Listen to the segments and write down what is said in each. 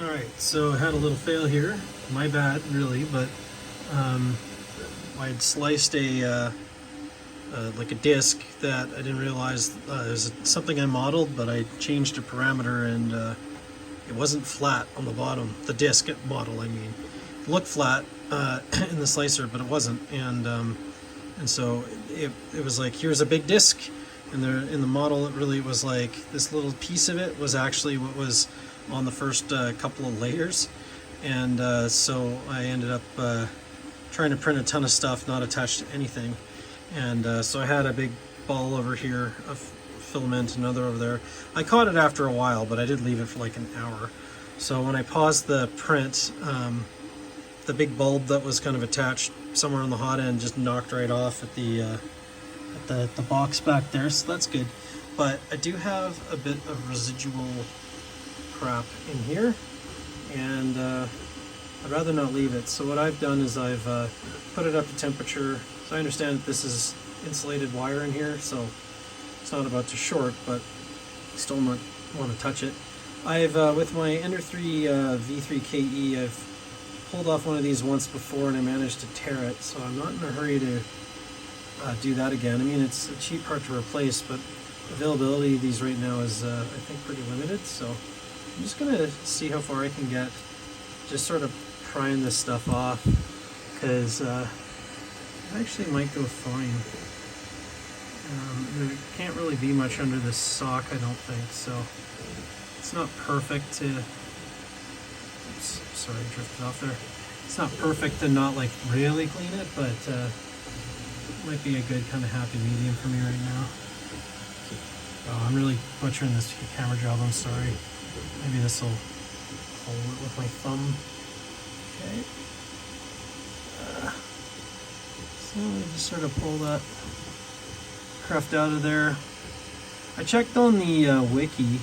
Alright, so I had a little fail here. My bad, really, but I had sliced a like a disc that I didn't realize was something I modeled, but I changed a parameter and it wasn't flat on the bottom. The disc model, I mean. It looked flat in the slicer, but it wasn't. And so it was like, here's a big disc, and there in the model it was like this little piece of it was actually what was on the first couple of layers. And so I ended up trying to print a ton of stuff not attached to anything. And so I had a big ball over here of filament, another over there. I caught it after a while, but I did leave it for like an hour. So when I paused the print, the big bulb that was kind of attached somewhere on the hot end just knocked right off at the box back there, so that's good. But I do have a bit of residual crap in here, and I'd rather not leave it. So what I've done is I've put it up to temperature. So I understand that this is insulated wire in here, so it's not about to short, but still not want to touch it. I've with my Ender 3 V3KE, I've pulled off one of these once before and I managed to tear it, so I'm not in a hurry to do that again. I mean, it's a cheap part to replace, but availability of these right now is I think pretty limited, so I'm just gonna see how far I can get, just sort of prying this stuff off, because it actually might go fine. There can't really be much under this sock, I don't think, so it's not perfect to, oops, sorry, I drifted off there. It's not perfect to not like really clean it, but it might be a good kind of happy medium for me right now. Oh, I'm really butchering this camera job, I'm sorry. Maybe this will hold it with my thumb. Okay. So I just sort of pull that craft out of there. I checked on the wiki,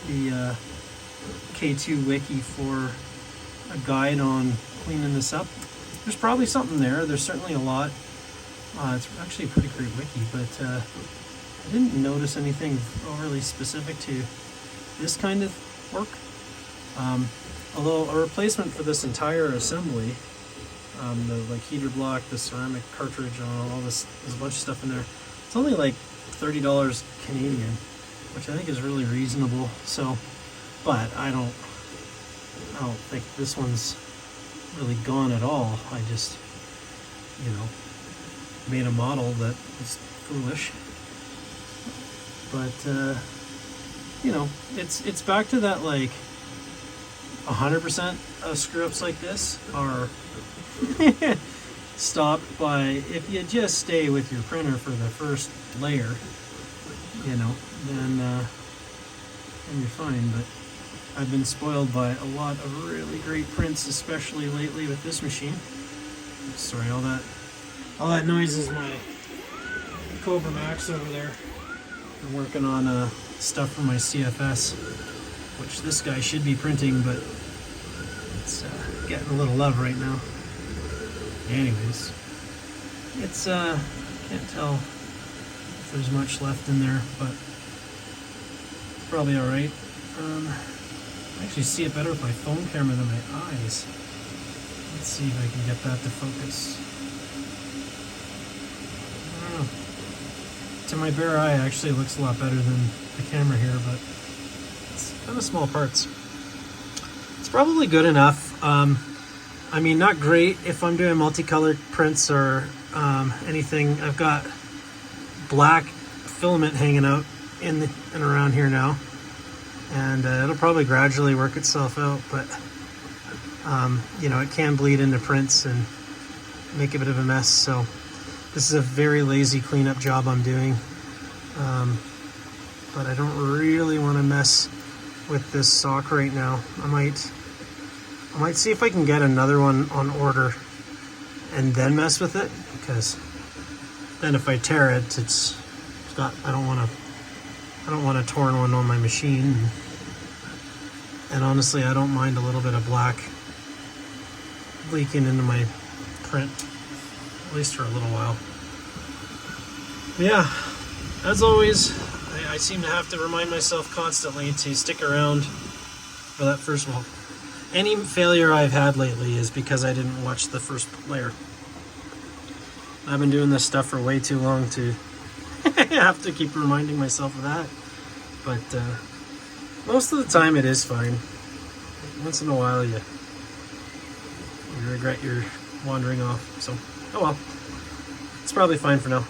the K2 wiki, for a guide on cleaning this up. There's probably something there. There's certainly a lot. It's actually a pretty great wiki, but I didn't notice anything overly specific to this kind of work. Although a replacement for this entire assembly, the like heater block, the ceramic cartridge, all this, there's a bunch of stuff in there. It's only like $30 Canadian, which I think is really reasonable. So, but I don't think this one's really gone at all. I just, you know, made a model that was foolish. But you know, it's back to that, like 100% of screw ups like this are stopped by, if you just stay with your printer for the first layer, you know, then you're fine. But I've been spoiled by a lot of really great prints, especially lately with this machine. Sorry, all that noise is my Cobra Max over there. I'm working on stuff for my CFS, which this guy should be printing, but it's getting a little love right now. Anyways, it's can't tell if there's much left in there, but it's probably all right. I actually see it better with my phone camera than my eyes. Let's see if I can get that to focus. I don't know. To my bare eye, it actually looks a lot better than the camera here, but it's kind of small parts. It's probably good enough. I mean, not great if I'm doing multicolored prints or anything. I've got black filament hanging out in and around here now, and it'll probably gradually work itself out, but you know, it can bleed into prints and make a bit of a mess. So this is a very lazy cleanup job I'm doing, but I don't really want to mess with this sock right now. I might see if I can get another one on order and then mess with it, because then if I tear it, it's got, I don't want a torn one on my machine. And honestly, I don't mind a little bit of black leaking into my print, at least for a little while. But yeah, as always, I seem to have to remind myself constantly to stick around for that first wall. Any failure I've had lately is because I didn't watch the first layer. I've been doing this stuff for way too long to have to keep reminding myself of that. But most of the time it is fine. Once in a while you regret your wandering off. So, oh well. It's probably fine for now.